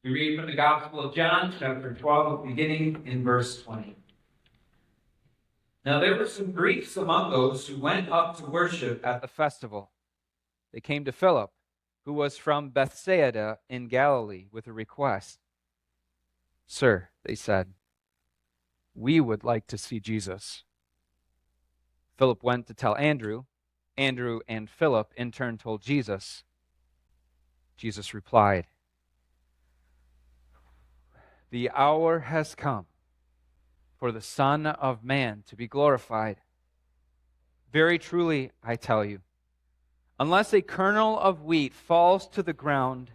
We read from the Gospel of John, chapter 12, beginning in verse 20. Now there were some Greeks among those who went up to worship at the festival. They came to Philip, who was from Bethsaida in Galilee, with a request. "Sir," they said, "we would like to see Jesus." Philip went to tell Andrew. Andrew and Philip in turn told Jesus. Jesus replied, "The hour has come for the Son of Man to be glorified. Very truly, I tell you, unless a kernel of wheat falls to the ground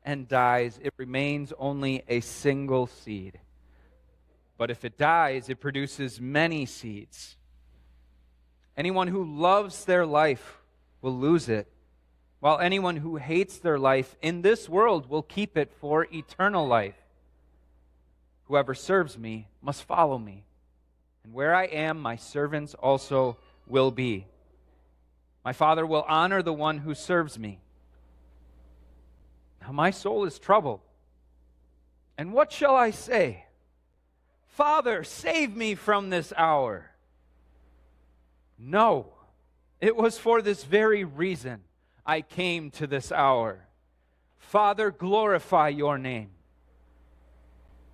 and dies, it remains only a single seed. But if it dies, it produces many seeds. Anyone who loves their life will lose it, while anyone who hates their life in this world will keep it for eternal life. Whoever serves me must follow me, and where I am, my servants also will be. My Father will honor the one who serves me. Now my soul is troubled, and what shall I say? Father, save me from this hour. No, it was for this very reason I came to this hour. Father, glorify your name."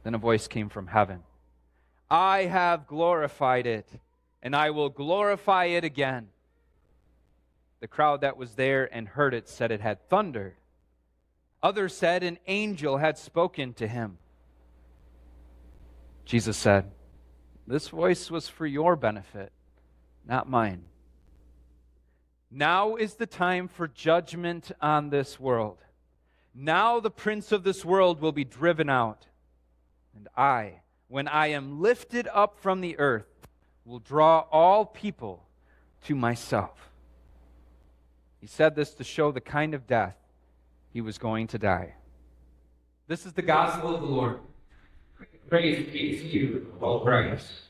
Then a voice came from heaven. "I have glorified it, and I will glorify it again." The crowd that was there and heard it said it had thundered. Others said an angel had spoken to him. Jesus said, "This voice was for your benefit, not mine. Now is the time for judgment on this world. Now the prince of this world will be driven out. And I, when I am lifted up from the earth, will draw all people to myself." He said this to show the kind of death he was going to die. This is the gospel of the Lord. Praise be to you, O Christ.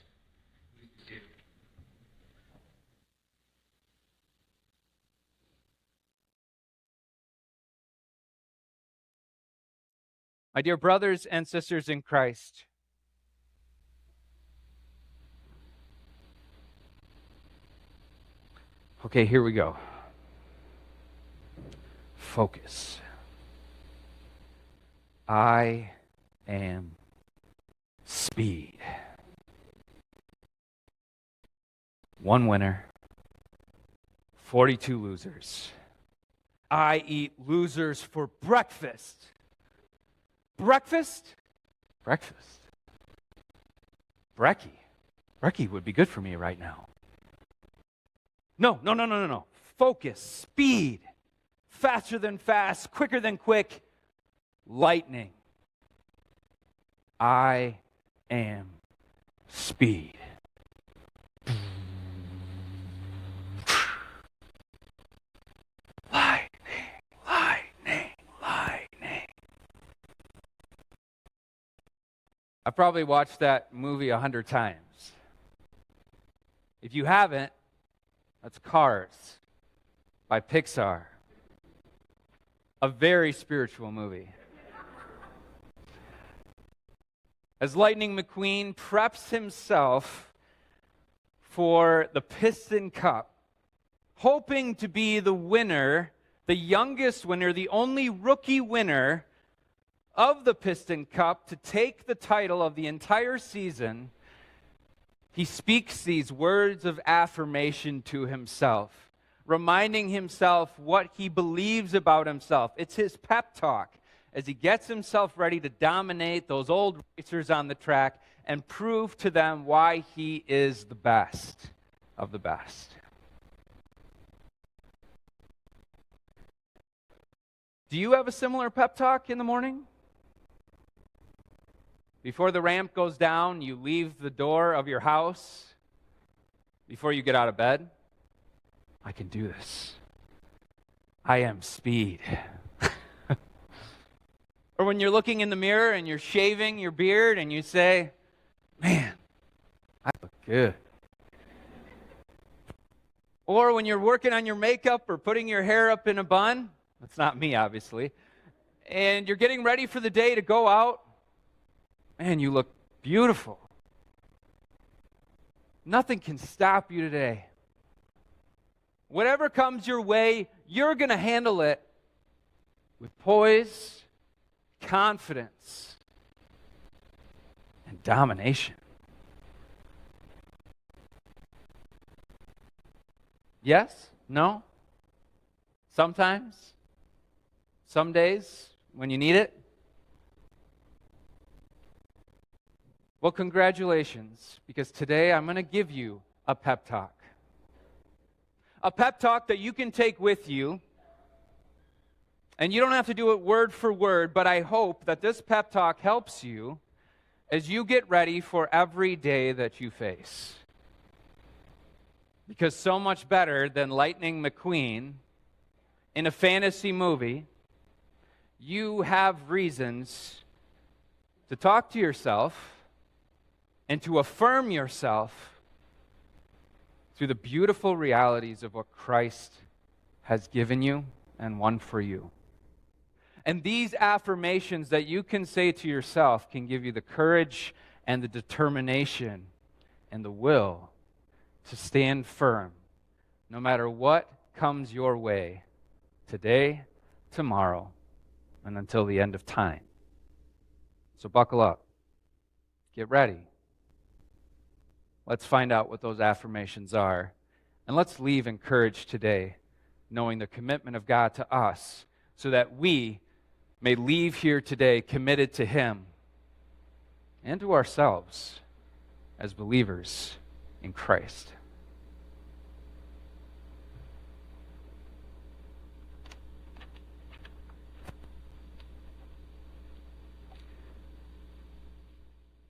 My dear brothers and sisters in Christ, okay, here we go. Focus. I am speed. One winner, 42 losers. I eat losers for breakfast. Breakfast? Breakfast. Brekkie would be good for me right now. No. Focus, speed. Faster than fast, quicker than quick. Lightning. I am speed. Lightning. I've probably watched that movie 100 times. If you haven't, that's Cars by Pixar. A very spiritual movie. As Lightning McQueen preps himself for the Piston Cup, hoping to be the winner, the youngest winner, the only rookie winner of the Piston Cup to take the title of the entire season, he speaks these words of affirmation to himself, reminding himself what he believes about himself. It's his pep talk as he gets himself ready to dominate those old racers on the track and prove to them why he is the best of the best. Do you have a similar pep talk in the morning? Before the ramp goes down, you leave the door of your house. Before you get out of bed, I can do this. I am speed. Or when you're looking in the mirror and you're shaving your beard and you say, man, I look good. Or when you're working on your makeup or putting your hair up in a bun, that's not me, obviously, and you're getting ready for the day to go out, man, you look beautiful. Nothing can stop you today. Whatever comes your way, you're going to handle it with poise, confidence, and domination. Yes? No? Sometimes? Some days when you need it? Well, congratulations, because today I'm going to give you a pep talk. A pep talk that you can take with you, and you don't have to do it word for word, but I hope that this pep talk helps you as you get ready for every day that you face. Because so much better than Lightning McQueen in a fantasy movie, you have reasons to talk to yourself and to affirm yourself through the beautiful realities of what Christ has given you and won for you. And these affirmations that you can say to yourself can give you the courage and the determination and the will to stand firm no matter what comes your way today, tomorrow, and until the end of time. So buckle up. Get ready. Let's find out what those affirmations are. And let's leave encouraged today, knowing the commitment of God to us, so that we may leave here today committed to Him and to ourselves as believers in Christ.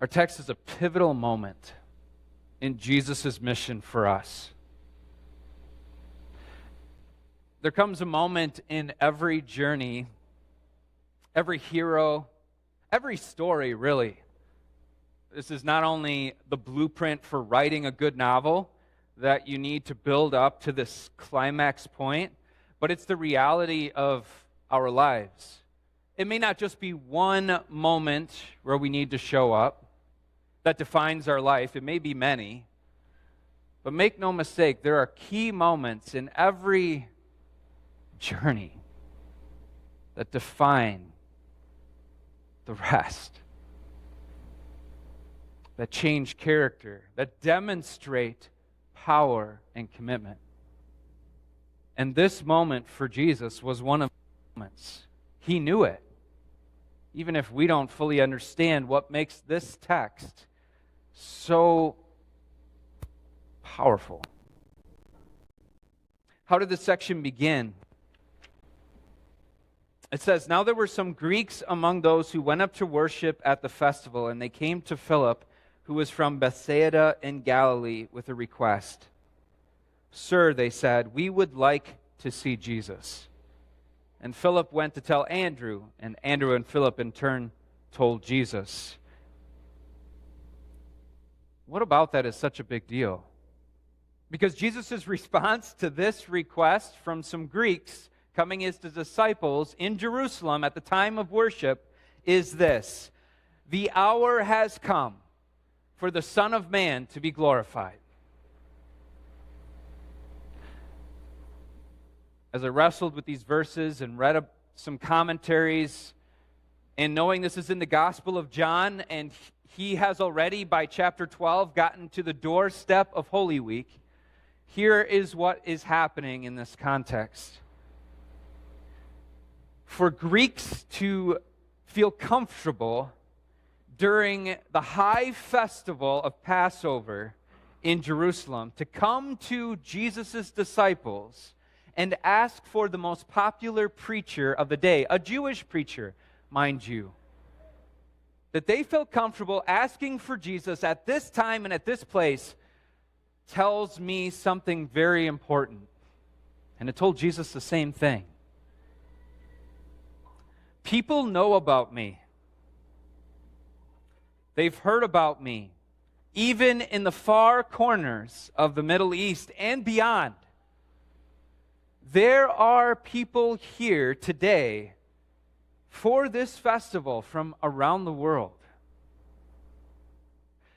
Our text is a pivotal moment in Jesus' mission for us. There comes a moment in every journey, every hero, every story, really. This is not only the blueprint for writing a good novel that you need to build up to this climax point, but it's the reality of our lives. It may not just be one moment where we need to show up that defines our life. It may be many. But make no mistake, there are key moments in every journey that define the rest, that change character, that demonstrate power and commitment. And this moment for Jesus was one of the moments. He knew it. Even if we don't fully understand what makes this text so powerful. How did this section begin? It says, "Now there were some Greeks among those who went up to worship at the festival, and they came to Philip, who was from Bethsaida in Galilee, with a request. 'Sir,' they said, 'we would like to see Jesus.' And Philip went to tell Andrew, and Andrew and Philip in turn told Jesus." What about that is such a big deal? Because Jesus' response to this request from some Greeks coming as the disciples in Jerusalem at the time of worship is this: "The hour has come for the Son of Man to be glorified." As I wrestled with these verses and read some commentaries, and knowing this is in the Gospel of John, and he has already, by chapter 12, gotten to the doorstep of Holy Week, here is what is happening in this context. For Greeks to feel comfortable during the high festival of Passover in Jerusalem, to come to Jesus' disciples and ask for the most popular preacher of the day, a Jewish preacher, mind you, that they felt comfortable asking for Jesus at this time and at this place, tells me something very important. And it told Jesus the same thing. People know about me. They've heard about me, even in the far corners of the Middle East and beyond. There are people here today for this festival from around the world.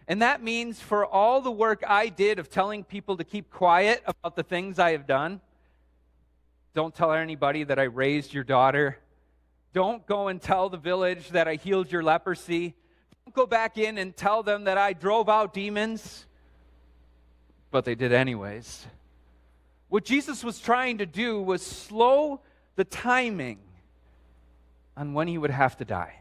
And that means for all the work I did of telling people to keep quiet about the things I have done. Don't tell anybody that I raised your daughter. Don't go and tell the village that I healed your leprosy. Don't go back in and tell them that I drove out demons. But they did anyways. What Jesus was trying to do was slow the timing on when he would have to die.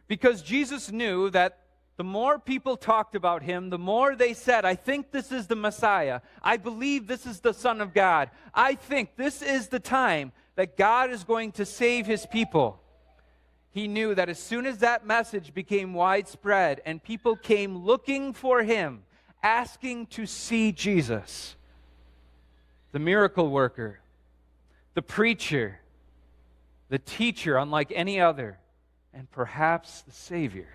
Because Jesus knew that the more people talked about him, the more they said, I think this is the Messiah. I believe this is the Son of God. I think this is the time that God is going to save his people. He knew that as soon as that message became widespread and people came looking for him, asking to see Jesus, the miracle worker, the preacher, the teacher unlike any other, and perhaps the Savior,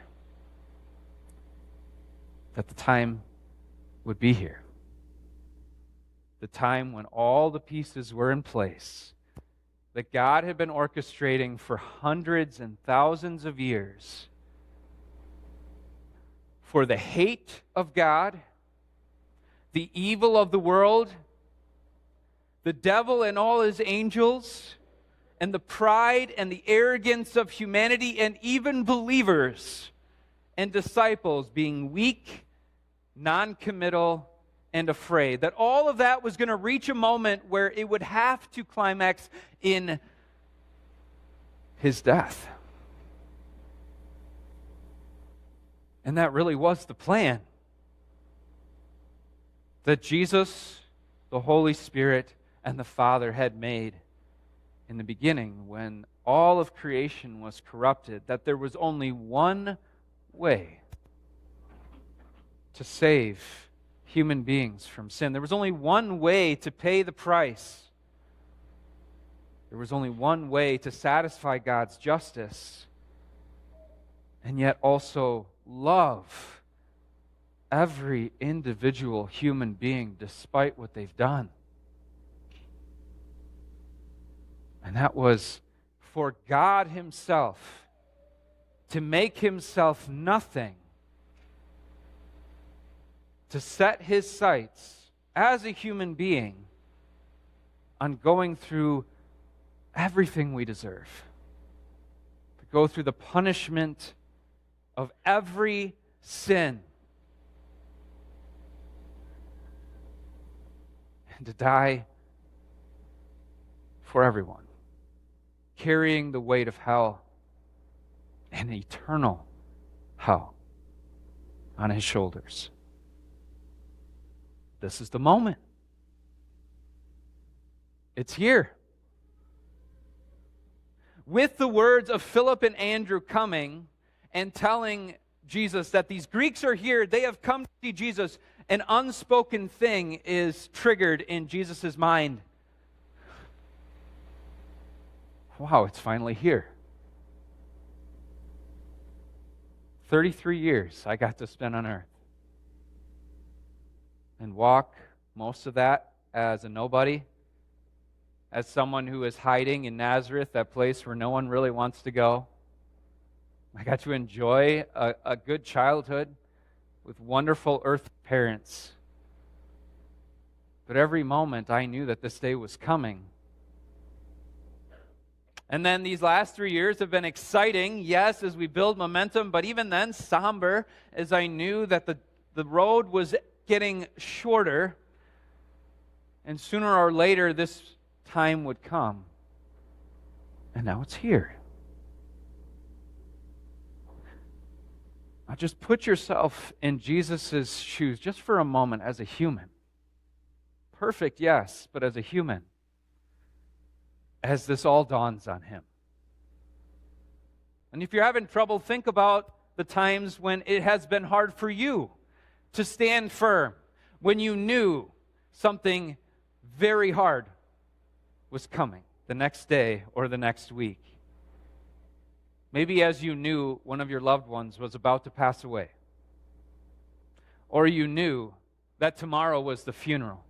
that the time would be here. The time when all the pieces were in place, that God had been orchestrating for hundreds and thousands of years for the hate of God, the evil of the world, the devil and all his angels, and the pride and the arrogance of humanity, and even believers and disciples being weak, non-committal, and afraid. That all of that was going to reach a moment where it would have to climax in his death. And that really was the plan. That Jesus, the Holy Spirit, and the Father had made in the beginning when all of creation was corrupted, that there was only one way to save human beings from sin. There was only one way to pay the price. There was only one way to satisfy God's justice and yet also love every individual human being despite what they've done. And that was for God himself to make himself nothing, to set his sights as a human being on going through everything we deserve, to go through the punishment of every sin, and to die for everyone, carrying the weight of hell and eternal hell on his shoulders. This is the moment. It's here. With the words of Philip and Andrew coming and telling Jesus that these Greeks are here, they have come to see Jesus, an unspoken thing is triggered in Jesus' mind. Wow, it's finally here. 33 years I got to spend on earth. And walk most of that as a nobody, as someone who is hiding in Nazareth, that place where no one really wants to go. I got to enjoy a good childhood with wonderful earthly parents. But every moment I knew that this day was coming. And then these last 3 years have been exciting, yes, as we build momentum, but even then somber, as I knew that the road was getting shorter, and sooner or later this time would come. And now it's here. Now just put yourself in Jesus' shoes just for a moment as a human. Perfect, yes, but as a human. As this all dawns on him. And if you're having trouble, think about the times when it has been hard for you to stand firm, when you knew something very hard was coming the next day or the next week. Maybe as you knew one of your loved ones was about to pass away. Or you knew that tomorrow was the funeral.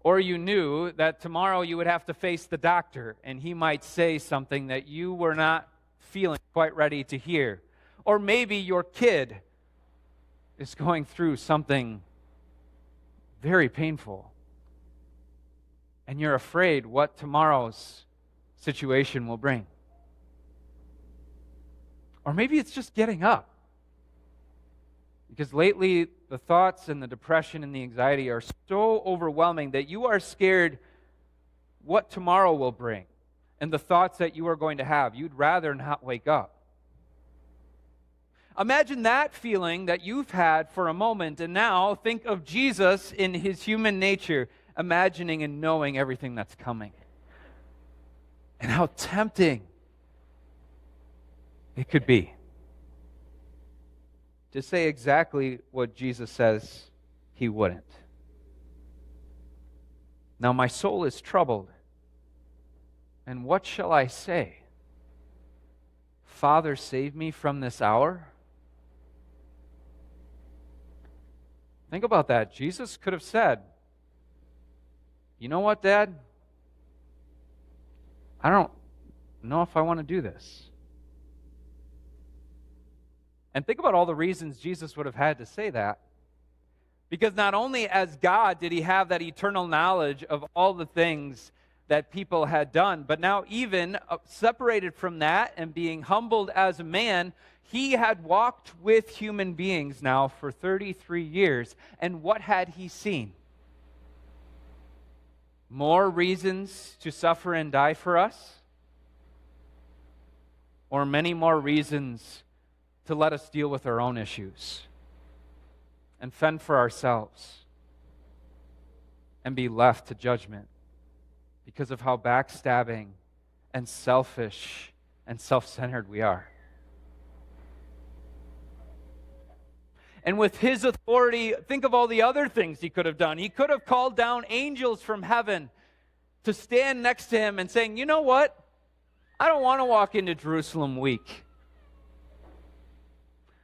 Or you knew that tomorrow you would have to face the doctor and he might say something that you were not feeling quite ready to hear. Or maybe your kid is going through something very painful and you're afraid what tomorrow's situation will bring. Or maybe it's just getting up. Because lately, the thoughts and the depression and the anxiety are so overwhelming that you are scared what tomorrow will bring and the thoughts that you are going to have. You'd rather not wake up. Imagine that feeling that you've had for a moment, and now think of Jesus in his human nature, imagining and knowing everything that's coming. And how tempting it could be to say exactly what Jesus says he wouldn't. Now my soul is troubled, and what shall I say? Father, save me from this hour? Think about that. Jesus could have said, you know what, Dad? I don't know if I want to do this. And think about all the reasons Jesus would have had to say that. Because not only as God did he have that eternal knowledge of all the things that people had done, but now even separated from that and being humbled as a man, he had walked with human beings now for 33 years. And what had he seen? More reasons to suffer and die for us? Or many more reasons to let us deal with our own issues and fend for ourselves and be left to judgment because of how backstabbing and selfish and self-centered we are? And with his authority, think of all the other things he could have done. He could have called down angels from heaven to stand next to him and saying, you know what? I don't want to walk into Jerusalem weak.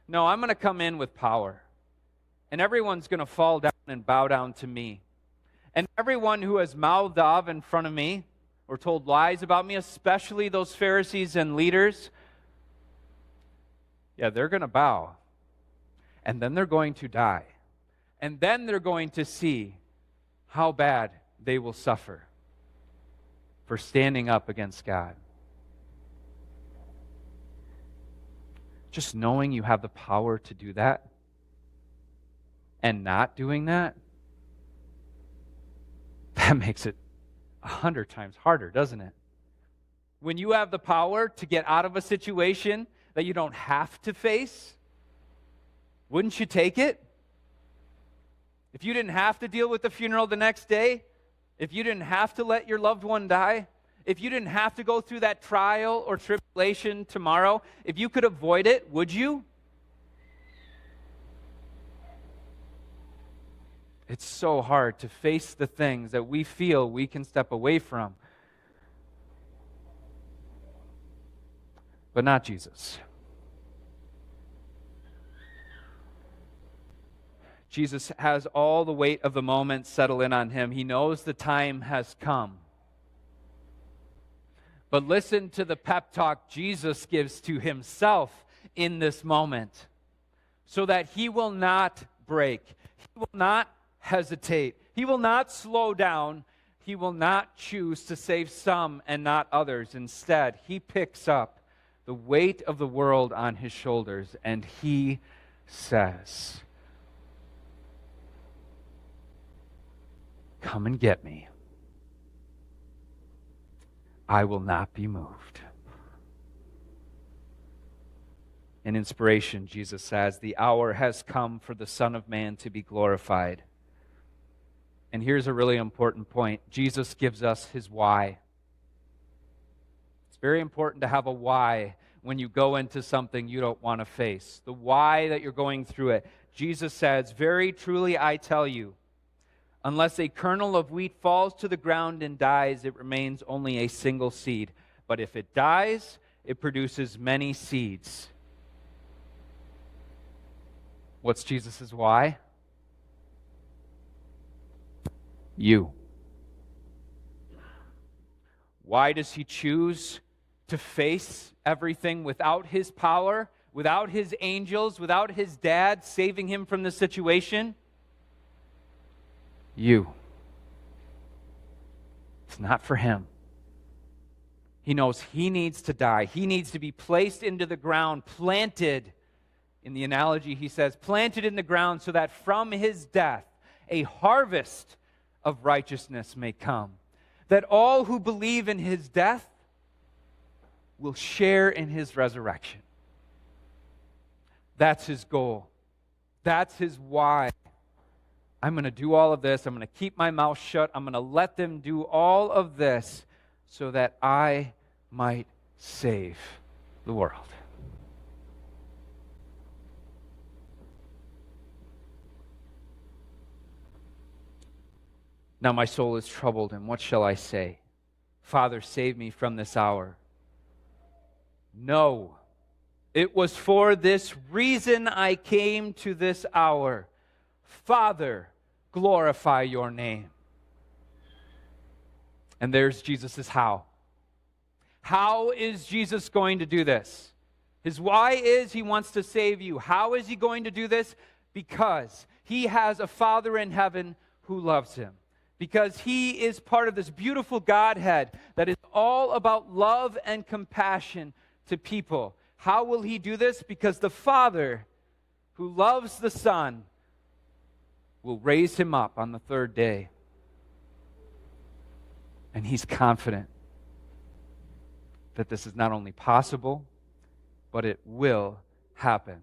No, I'm going to come in with power. And everyone's going to fall down and bow down to me. And everyone who has mouthed off in front of me or told lies about me, especially those Pharisees and leaders, yeah, they're going to bow. And then they're going to die. And then they're going to see how bad they will suffer for standing up against God. Just knowing you have the power to do that and not doing that, that makes it 100 times harder, doesn't it? When you have the power to get out of a situation that you don't have to face, wouldn't you take it? If you didn't have to deal with the funeral the next day, if you didn't have to let your loved one die, if you didn't have to go through that trial or tribulation tomorrow, if you could avoid it, would you? It's so hard to face the things that we feel we can step away from. But not Jesus. Jesus has all the weight of the moment settle in on him. He knows the time has come. But listen to the pep talk Jesus gives to himself in this moment so that he will not break. He will not hesitate. He will not slow down. He will not choose to save some and not others. Instead, he picks up the weight of the world on his shoulders and he says, "Come and get me. I will not be moved." In inspiration, Jesus says, the hour has come for the Son of Man to be glorified. And here's a really important point. Jesus gives us his why. It's very important to have a why when you go into something you don't want to face. The why that you're going through it. Jesus says, "Very truly I tell you, unless a kernel of wheat falls to the ground and dies, it remains only a single seed. But if it dies, it produces many seeds." What's Jesus' why? You. Why does he choose to face everything without his power, without his angels, without his dad saving him from the situation? You. It's not for him. He knows he needs to die. He needs to be placed into the ground, planted. In the analogy, he says, planted in the ground so that from his death a harvest of righteousness may come. That all who believe in his death will share in his resurrection. That's his goal. That's his why. I'm going to do all of this. I'm going to keep my mouth shut. I'm going to let them do all of this so that I might save the world. Now my soul is troubled, and what shall I say? Father, save me from this hour. No, it was for this reason I came to this hour. Father, glorify your name. And there's Jesus' how. How is Jesus going to do this? His why is he wants to save you. How is he going to do this? Because he has a Father in heaven who loves him. Because he is part of this beautiful Godhead that is all about love and compassion to people. How will he do this? Because the Father who loves the Son will raise him up on the third day. And he's confident that this is not only possible, but it will happen.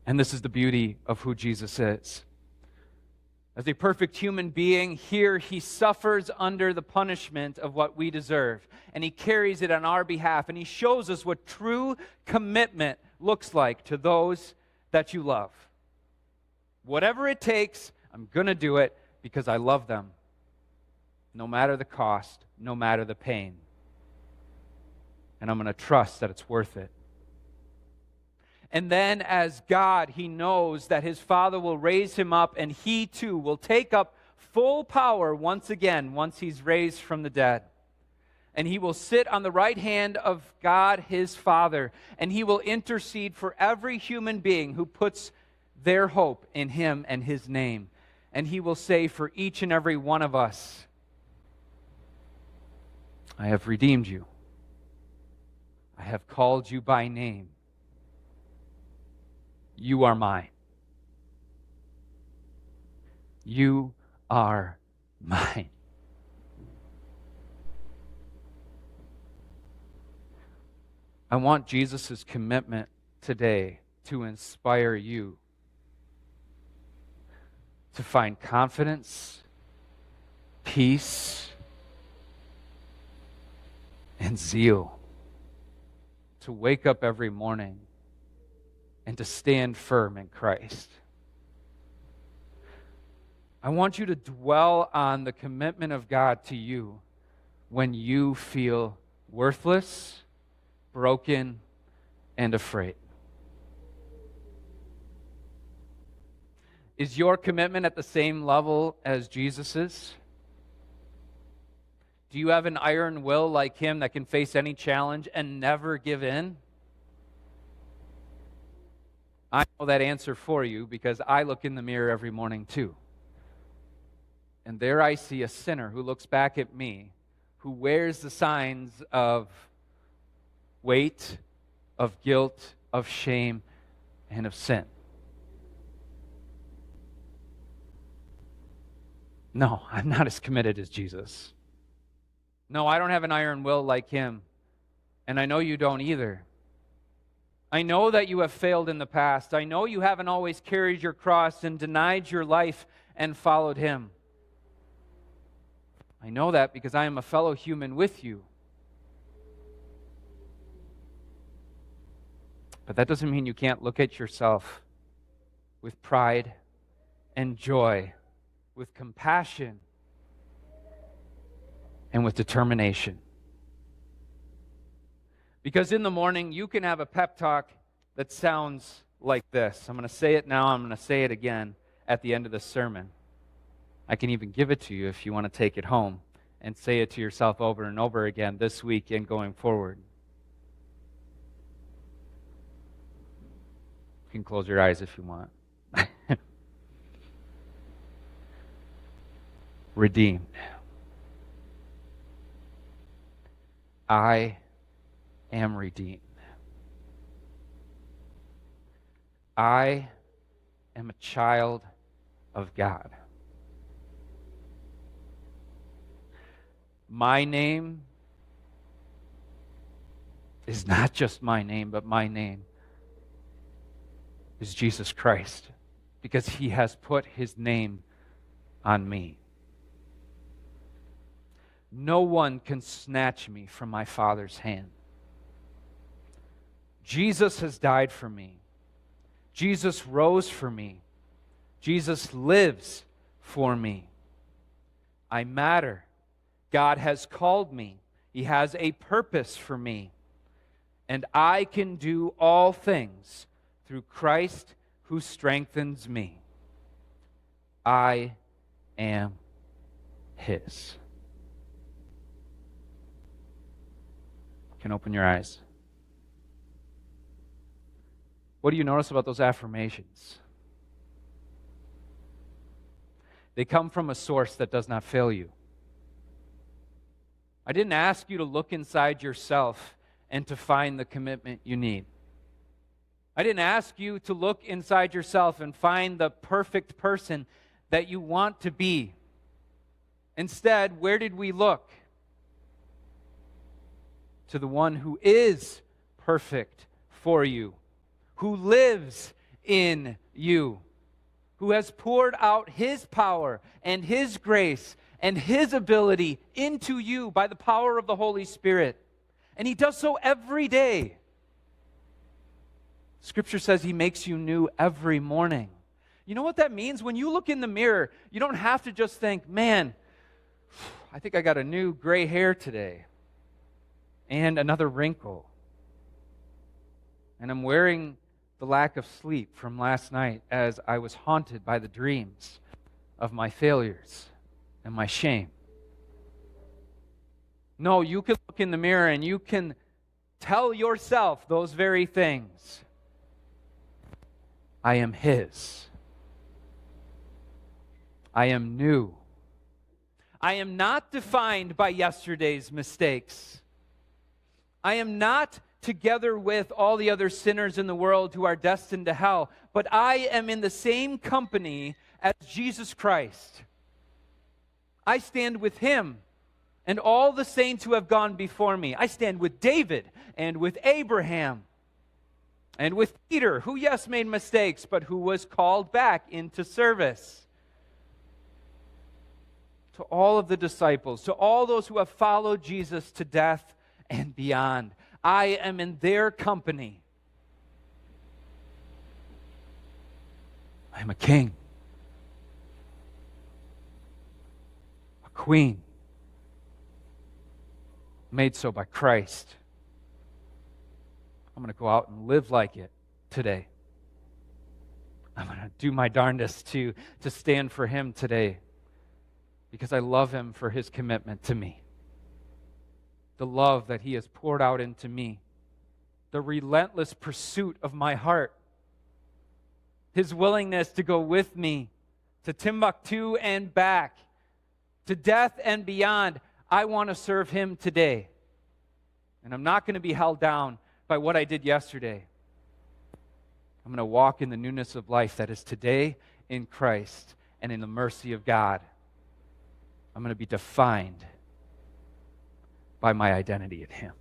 And this is the beauty of who Jesus is. As a perfect human being, here he suffers under the punishment of what we deserve. And he carries it on our behalf. And he shows us what true commitment looks like to those that you love. Whatever it takes, I'm going to do it because I love them. No matter the cost, no matter the pain. And I'm going to trust that it's worth it. And then as God, he knows that his Father will raise him up, and he too will take up full power once again, once he's raised from the dead. And he will sit on the right hand of God, his Father, and he will intercede for every human being who puts their hope in him and his name. And he will say for each and every one of us, I have redeemed you. I have called you by name. You are mine. You are mine. I want Jesus' commitment today to inspire you to find confidence, peace, and zeal. To wake up every morning and to stand firm in Christ. I want you to dwell on the commitment of God to you when you feel worthless, broken, and afraid. Is your commitment at the same level as Jesus's? Do you have an iron will like him that can face any challenge and never give in? I know that answer for you because I look in the mirror every morning too. And there I see a sinner who looks back at me, who wears the signs of weight, of guilt, of shame, and of sin. No, I'm not as committed as Jesus. No, I don't have an iron will like him. And I know you don't either. I know that you have failed in the past. I know you haven't always carried your cross and denied your life and followed him. I know that because I am a fellow human with you. But that doesn't mean you can't look at yourself with pride and joy, with compassion, and with determination. Because in the morning, you can have a pep talk that sounds like this. I'm going to say it now. I'm going to say it again at the end of the sermon. I can even give it to you if you want to take it home and say it to yourself over and over again this week and going forward. You can close your eyes if you want. Redeemed. I am redeemed. I am a child of God. My name is not just my name, but my name is Jesus Christ, because He has put His name on me. No one can snatch me from my Father's hand. Jesus has died for me. Jesus rose for me. Jesus lives for me. I matter. God has called me. He has a purpose for me. And I can do all things through Christ who strengthens me. I am His. You can open your eyes. What do you notice about those affirmations? They come from a source that does not fail you. I didn't ask you to look inside yourself and to find the commitment you need. I didn't ask you to look inside yourself and find the perfect person that you want to be. Instead, where did we look? To the one who is perfect for you, who lives in you, who has poured out His power and His grace and His ability into you by the power of the Holy Spirit. And He does so every day. Scripture says He makes you new every morning. You know what that means? When you look in the mirror, you don't have to just think, man, I think I got a new gray hair today and another wrinkle. And I'm wearing the lack of sleep from last night as I was haunted by the dreams of my failures and my shame. No, you can look in the mirror and you can tell yourself those very things. I am His. I am new. I am not defined by yesterday's mistakes. I am not together with all the other sinners in the world who are destined to hell, but I am in the same company as Jesus Christ. I stand with Him and all the saints who have gone before me. I stand with David and with Abraham and with Peter, who, yes, made mistakes, but who was called back into service. To all of the disciples, to all those who have followed Jesus to death and beyond, I am in their company. I am a king, a queen, made so by Christ. I'm going to go out and live like it today. I'm going to do my darndest to stand for Him today because I love Him for His commitment to me. The love that He has poured out into me. The relentless pursuit of my heart. His willingness to go with me to Timbuktu and back, to death and beyond. I want to serve Him today. And I'm not going to be held down by what I did yesterday. I'm going to walk in the newness of life that is today in Christ and in the mercy of God. I'm going to be defined by my identity in Him.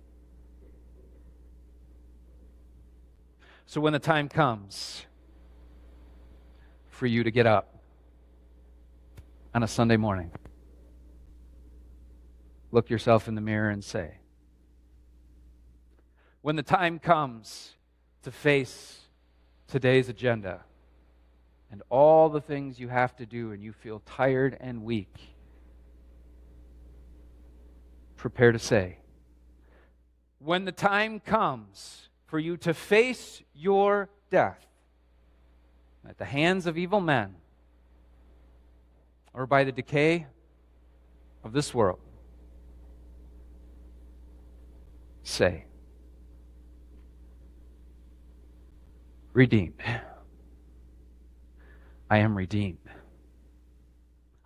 So when the time comes for you to get up on a Sunday morning, look yourself in the mirror and say, when the time comes to face today's agenda and all the things you have to do and you feel tired and weak, prepare to say, when the time comes for you to face your death at the hands of evil men or by the decay of this world, say? Redeemed. I am redeemed.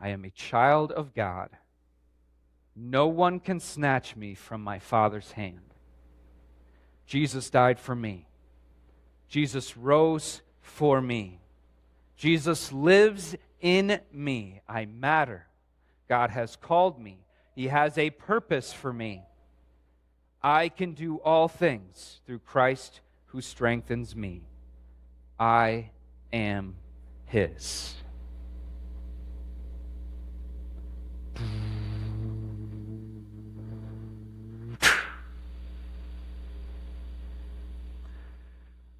I am a child of God. No one can snatch me from my Father's hand. Jesus died for me. Jesus rose for me. Jesus lives in me. I matter. God has called me. He has a purpose for me. I can do all things through Christ who strengthens me. I am His.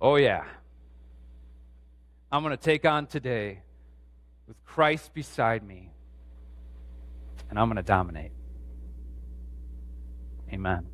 Oh yeah. I'm going to take on today with Christ beside me, and I'm going to dominate. Amen.